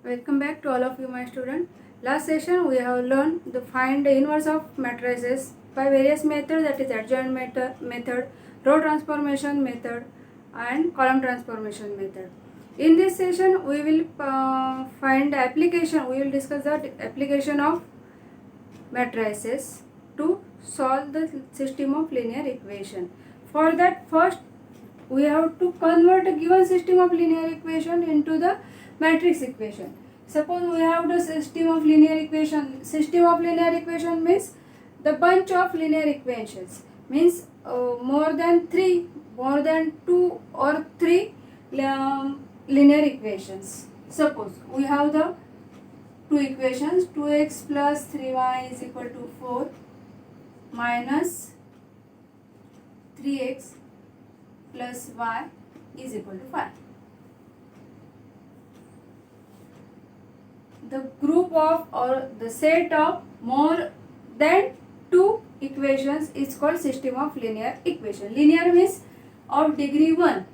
Welcome back to all of you, my student. Last session we have learned to find the inverse of matrices by various methods, that is adjoint method, row transformation method and column transformation method. In this session we will find the application. We will discuss the application of matrices to solve the system of linear equation. For that, first we have to convert a given system of linear equation into the matrix equation. Suppose we have the system of linear equation. System of linear equation means the bunch of linear equations, means more than two or three linear equations. Suppose we have the two equations, 2x plus 3y is equal to 4 minus 3x plus y is equal to 5. The group of or the set of more than two equations is called system of linear equation. Linear means of degree 1.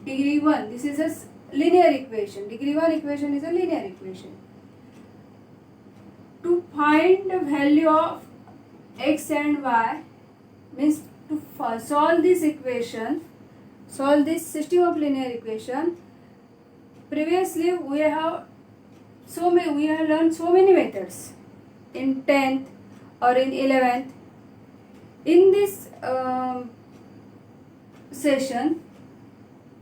Degree 1. This is a linear equation. Degree 1 equation is a linear equation. To find the value of x and y means to solve this equation, solve this system of linear equation. Previously we have learned so many methods in 10th or in 11th. In this session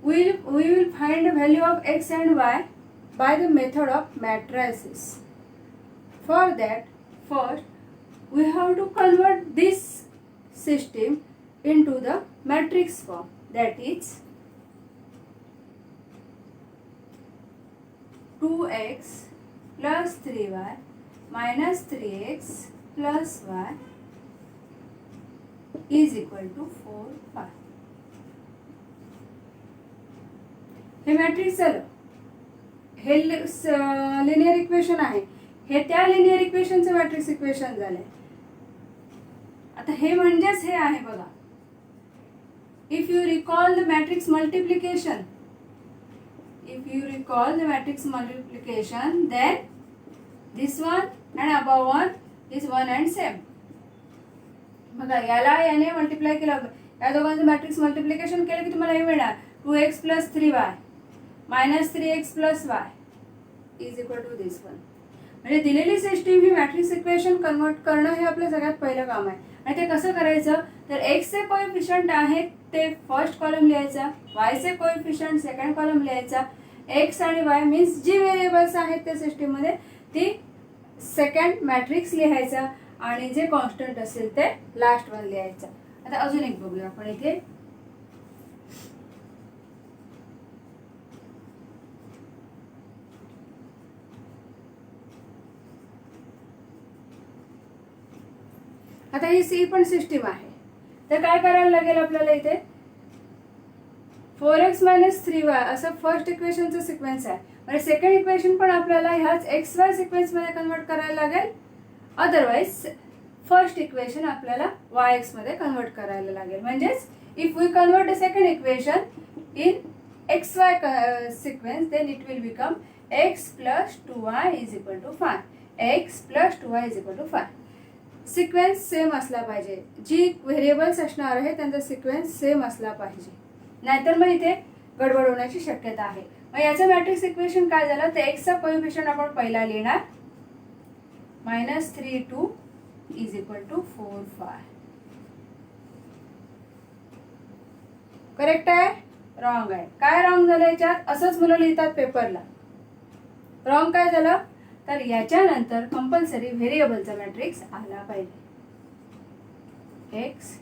we will find the value of x and y by the method of matrices. For that, first we have to convert this system into the matrix form, that is 2x plus 3y minus 3x plus y is equal to 4, 5. Hey matrix झालं. हे linear equation आहे. हे त्या linear इक्वेशनचं matrix equation झालंय. आता हे म्हणजेच हे आहे बघा. If you recall the matrix multiplication, then this one and above one is one and same. बघा याला याने मल्टिप्लाय केलं, या दोघांचं मॅट्रिक्स मल्टिप्लिकेशन केलं की तुम्हाला हे मिळणार 2x plus 3y minus 3x plus y is equal to this one. म्हणजे दिलेली सिस्टीम ही मॅट्रिक्स इक्वेशन कन्वर्ट करणं हे आपलं सगळ्यात पहिलं काम आहे. आणि ते कसं करायचं तर x चे कोएफिशियंट आहेत ते फर्स्ट कॉलम लिहायचा, y चे कोएफिशियंट सेकंड कॉलम लिहायचा, x आणि y मीन्स जी व्हेरिएबल्स आहेत त्या सिस्टीम मध्ये ती सेकंड मॅट्रिक्स लिहायचा आणि जे कॉन्स्टंट असेल ते लास्ट वन लिहायचा. आता अजून एक बघूया आपण इथे. आता ही सी पण सिस्टीम आहे, तर काय करायला लागेल आपल्याला इथे 4x minus 3y असं फर्स्ट इक्वेशनचं सिक्वेन्स आहे. म्हणजे सेकंड इक्वेशन पण आपल्याला ह्याच एक्स वाय सिक्वेन्स मध्ये कन्वर्ट करायला लागेल. अदरवाइज फर्स्ट इक्वेशन आपल्याला वाय एक्स मध्ये कन्वर्ट करायला लागेल. म्हणजेच if we convert the second equation in X Y sequence then it will become x plus 2y is equal to 5. x plus 2y is equal to 5. Sequence same असला पाहिजे. जी variables असणार आहे त्यांचा sequence same असला पाहिजे, नाहीतर मग इथे गडबड होण्याची शक्यता आहे. मग याचं मॅट्रिक्स इक्वेशन काय झालं तर एक्सचा कोएफिशियंट आपण पहिला लिहिणार -3 2 इज इक्वल टू 4 5. करेक्ट आहे रॉंग आहे. काय रॉंग झालं याच्यात, असंच मुलं लिहितात पेपरला. रॉंग काय झालं तर याच्यानंतर कंपल्सरी व्हेरिएबलचा मॅट्रिक्स आला पाहिजे. X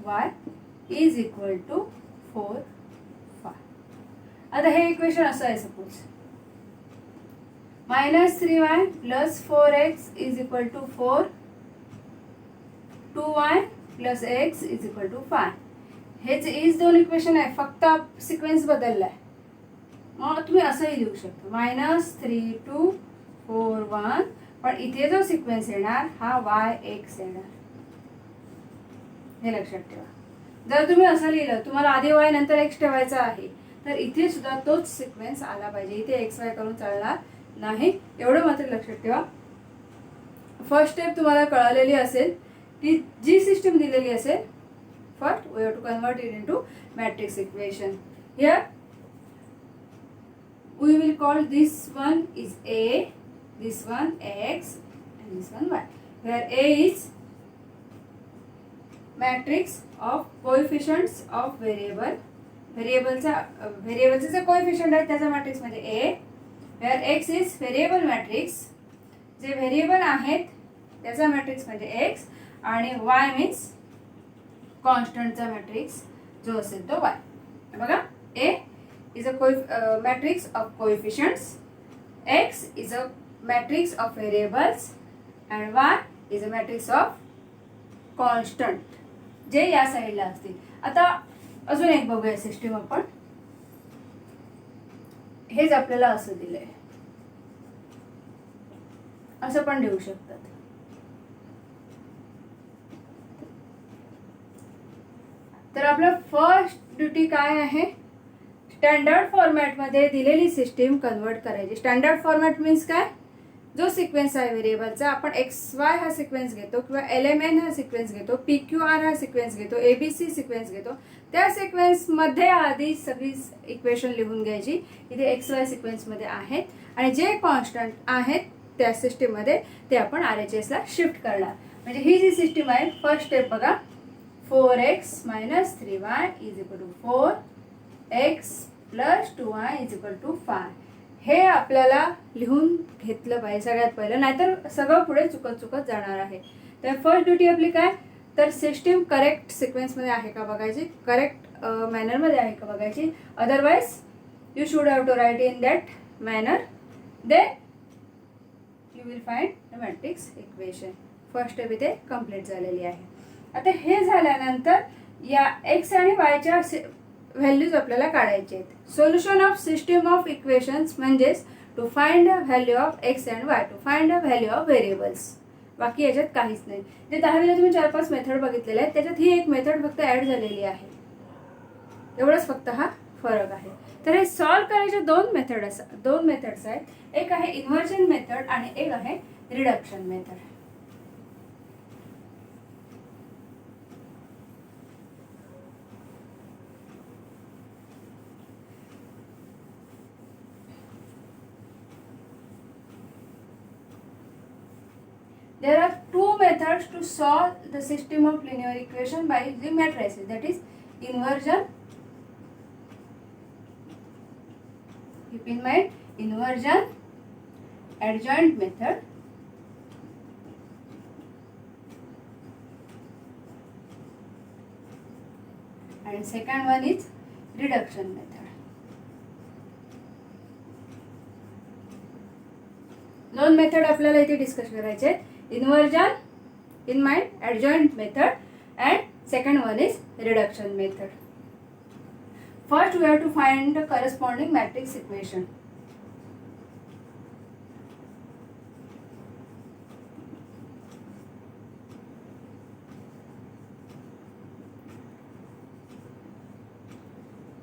y is equal to 4 5. आता हे इक्वेशन असं आहे, suppose -3y plus 4x is equal to 4, 2y plus x is equal to 5. हेच इज दोन इक्वेशन आहे, फक्त सिक्वेन्स बदललाय. मग तुम्ही असंही लिहू शकता -3 2 4 1, पण इथे जो सिक्वेन्स येणार हा y(x) येणार. हे लक्षात ठेवा. जर तुम्ही असं लिहिलं, तुम्हाला आधी y नंतर x ठेवायचा आहे, तर इथे सुद्धा तोच सिक्वेन्स आला पाहिजे. इथे एक्स वाय करून चालणार नाही, एवढं मात्र लक्षात ठेवा. फर्स्ट स्टेप तुम्हाला कळालेली असेल की जी सिस्टम दिलेली असेल, first we have to convert it into matrix equation. Here we will call this one is A, this one X and this one Y. Where A is matrix of coefficients of variable. व्हेरिएबलचा जे coefficient आहे त्याचा matrix म्हणजे A. Where X is variable matrix, J variable आहेत त्याचा matrix म्हणजे X, आणि Y means कॉन्स्टंटचा matrix जो असेल तो Y. बघा, A is a matrix of coefficients, X is a matrix of variables and Y is a matrix of constant, जे या साईडला असतील. आता अजून एक बघूया सिस्टीम आपण. हेच आपल्याला असं दिलंय, असं पण देऊ शकतात. तर आपलं फर्स्ट ड्युटी काय आहे, स्टँडर्ड फॉर्मॅटमध्ये दिलेली सिस्टीम कन्वर्ट करायची. स्टँडर्ड फॉर्मॅट मीन्स काय, जो सिक्वेन्स आहे व्हेरिएबलचा, आपण एक्स वाय हा सिक्वेन्स घेतो किंवा LMN हा सिक्वेन्स घेतो, PQR हा सिक्वेन्स घेतो, ABC सिक्वेन्स घेतो, त्या सिक्वेन्समध्ये आधी सगळी इक्वेशन लिहून घ्यायची. इथे एक्स वाय सिक्वेन्समध्ये आहेत आणि जे कॉन्स्टंट आहेत त्या सिस्टीममध्ये ते आपण RHS ला शिफ्ट करणार. म्हणजे ही जी सिस्टीम आहे, फर्स्ट स्टेप बघा, 4x - 3y = 4, x + 2y = 5. हे आपल्याला लिहून घेतलं पाहिजे सगळ्यात पहिलं, नाहीतर सगळं पुढे चुकत जाणार आहे. तर फर्स्ट ड्युटी आपली काय, तर सिस्टीम करेक्ट सिक्वेन्समध्ये आहे का बघायची, करेक्ट मॅनरमध्ये आहे का बघायची. Otherwise you should have to write in that manner, then you will find the matrix equation. First step इथे कंप्लीट झालेली आहे. आता हे झाल्यानंतर या एक्स आणि वायच्या व्हॅल्यूज आपल्याला काढायचे आहेत. Solution of system of equations म्हणजेच to find the value of X and Y, to find the value of variables. बाकी याच्यात काहीच नाही. जे 10वीला तुम्ही 4-5 मेथड बघितलेले आहेत त्याच्यात ही एक मेथड फक्त ऍड झालेली आहे, एवढंच फक्त हा फरक आहे. तर हे सॉल्व्ह करायचे दोन मेथड्स आहेत. एक आहे इन्व्हर्जन मेथड आणि एक आहे reduction method. There are two methods to solve the system of linear equation by using matrices, that is inversion. Keep in mind, inversion, adjoint method, and second one is reduction method. दोन method आपल्याला इथे discuss करायचे आहेत. Inversion in mind, adjoint method, and second one is reduction method. First we have to find the corresponding matrix equation.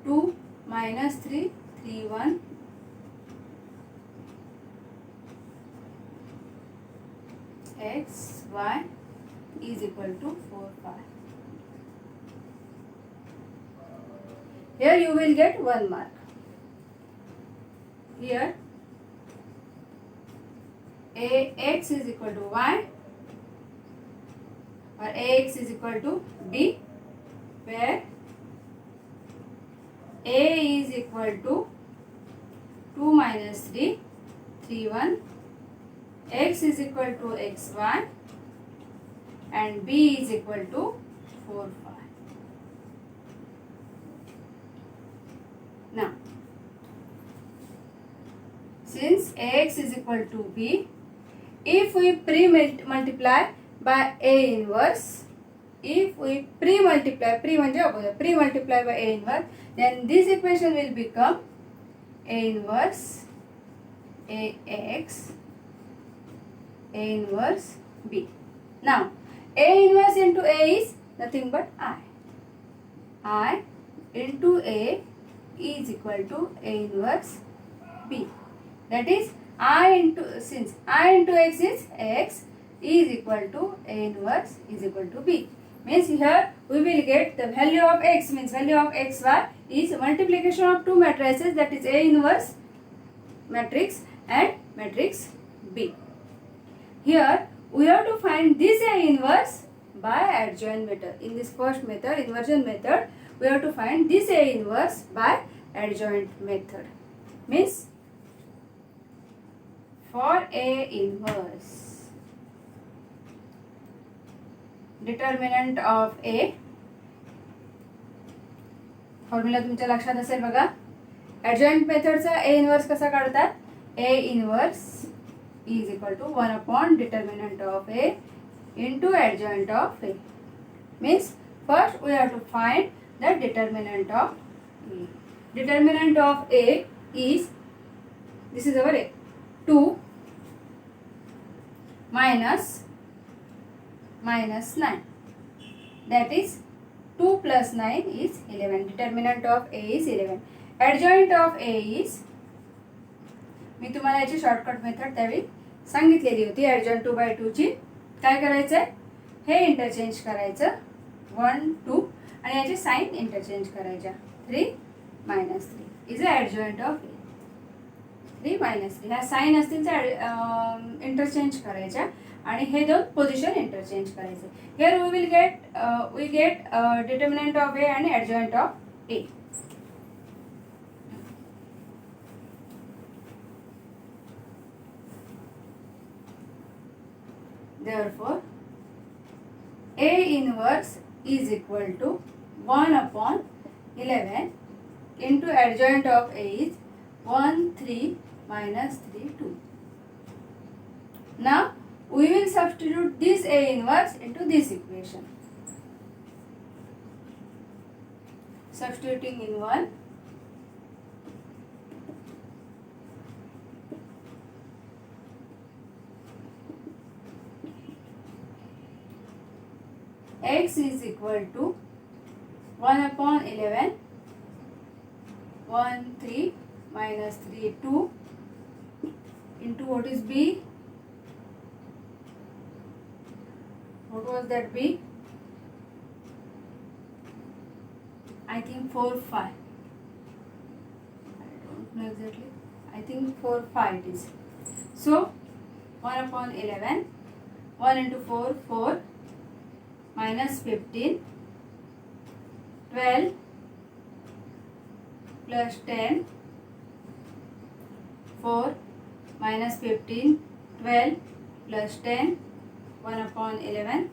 Two minus 3, 3, 1. X, Y is equal to 4, 5. Here you will get 1 mark. Here Ax is equal to Y or Ax is equal to B, where A is equal to 2 minus 3, 3, 1. X is equal to xy and B is equal to 4, 5. Now, since Ax is equal to B, if we pre-multiply by A inverse, pre-multiply by A inverse, then this equation will become A inverse Ax, A inverse B. Now, A inverse into A is nothing but I into A is equal to A inverse B. That is I into, since I into x is x, is equal to A inverse is equal to B. Means here we will get the value of x, means value of xy is multiplication of two matrices, that is A inverse matrix and matrix B. Here we have to find this A inverse by adjoint method. In this first method, inversion method, we have to find this A inverse by adjoint method. Means for A inverse, determinant of A, formula तुमच्या लक्षात असेल बघा. ॲडजॉइंट मेथडचा A inverse कसा काढतात? A inverse is equal to 1 upon determinant of A into adjoint of A. Means first we have to find the determinant of A. Determinant of A is, this is our A, 2 minus 9. That is 2 plus 9 is 11. Determinant of A is 11. Adjoint of A is, मी तुम्हाला याची shortcut method त्यावेळी सांगितलेली होती. adjoint 2/2 ची काय करायचं आहे, हे interchange करायचं 1 2 आणि याचे साइन इंटरचेंज करायच्या. 3 minus 3 is a adjoint of A. 3 minus 3 ह्या साइन असतील तर इंटरचेंज करायच्या आणि हे दोन पोझिशन इंटरचेंज करायचे. Here we get determinant of A आणि adjoint of A. Therefore, A inverse is equal to 1 upon 11 into adjoint of A is 1 3 minus 3 2. Now we will substitute this A inverse into this equation. Substituting in 1, x is equal to 1 upon 11, 1 3 minus 3 2 into what is B? What was that B? I think 4 5. I don't know exactly. I think 4 5 it is. So 1 upon 11, 1 into 4 4 minus 15, 12 plus 10, 4 minus 15, 12 plus 10, 1 upon 11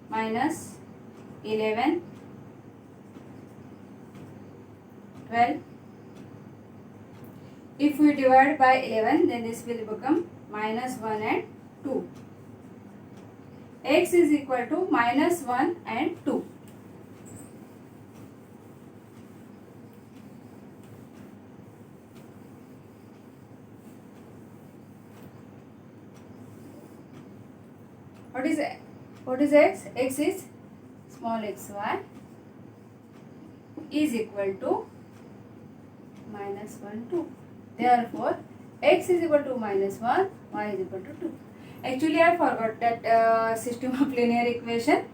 minus 11, 12. If we divide by 11, then this will become minus 1 and 2. X is equal to minus 1 and 2. What is x? X is small xy is equal to minus 1 2. Therefore, x is equal to minus 1, y is equal to 2. Actually, I forgot that system of linear equation.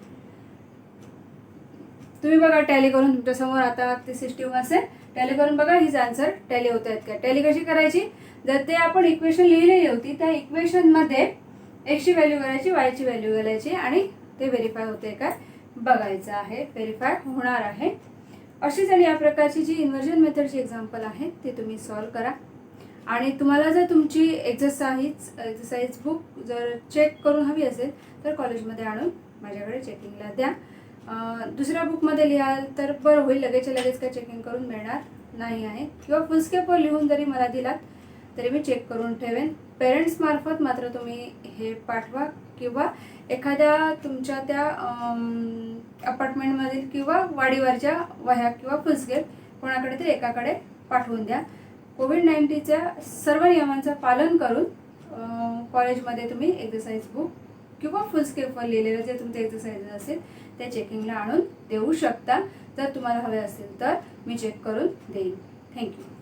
तुम्ही बघा tally करून तुमच्या समोर आता ती system असेल, tally करून बघा हीच आन्सर टॅली होत आहेत का. टॅली कशी करायची, जर ते आपण इक्वेशन लिहिलेली होती त्या इक्वेशन मध्ये x ची व्हॅल्यू घालायची, y ची व्हॅल्यू घालायची आणि ते व्हेरीफाय होते का बघायचं आहे, व्हेरीफाय होणार आहे. अशीच आणि या प्रकारची जी इन्व्हर्जन मेथडची एक्झाम्पल आहे ते तुम्ही सॉल्व करा. आणि तुम्हाला जर तुमची एक्सरसाइज बुक जर चेक करून हवी असेल तर कॉलेजमध्ये आणून माझ्याकडे चेकिंगला द्या. दुसऱ्या बुकमध्ये लिहाल तर बरं होईल, लगेच काय चेकिंग करून मिळणार नाही आहे. किंवा फुलस्केपवर लिहून जरी मला दिलात तरी मी चेक करून ठेवेन. पेरेंट्स मार्फत मात्र तुम्ही हे पाठवा किंवा एखाद्या तुमच्या त्या अपार्टमेंटमधील किंवा वाडीवरच्या वह्या किंवा फुलस्केप कोणाकडे तरी एकाकडे पाठवून द्या. कोविड-19च्या सर्व नियमांचं पालन करून कॉलेजमध्ये तुम्ही एक्सरसाइज बुक किंवा फुल स्केपवर लिहिलेलं जे तुमचे एक्सरसाइजेस असेल ते चेकिंगला आणून देऊ शकता. जर तुम्हाला हवे असेल तर मी चेक करून देईन. थँक्यू.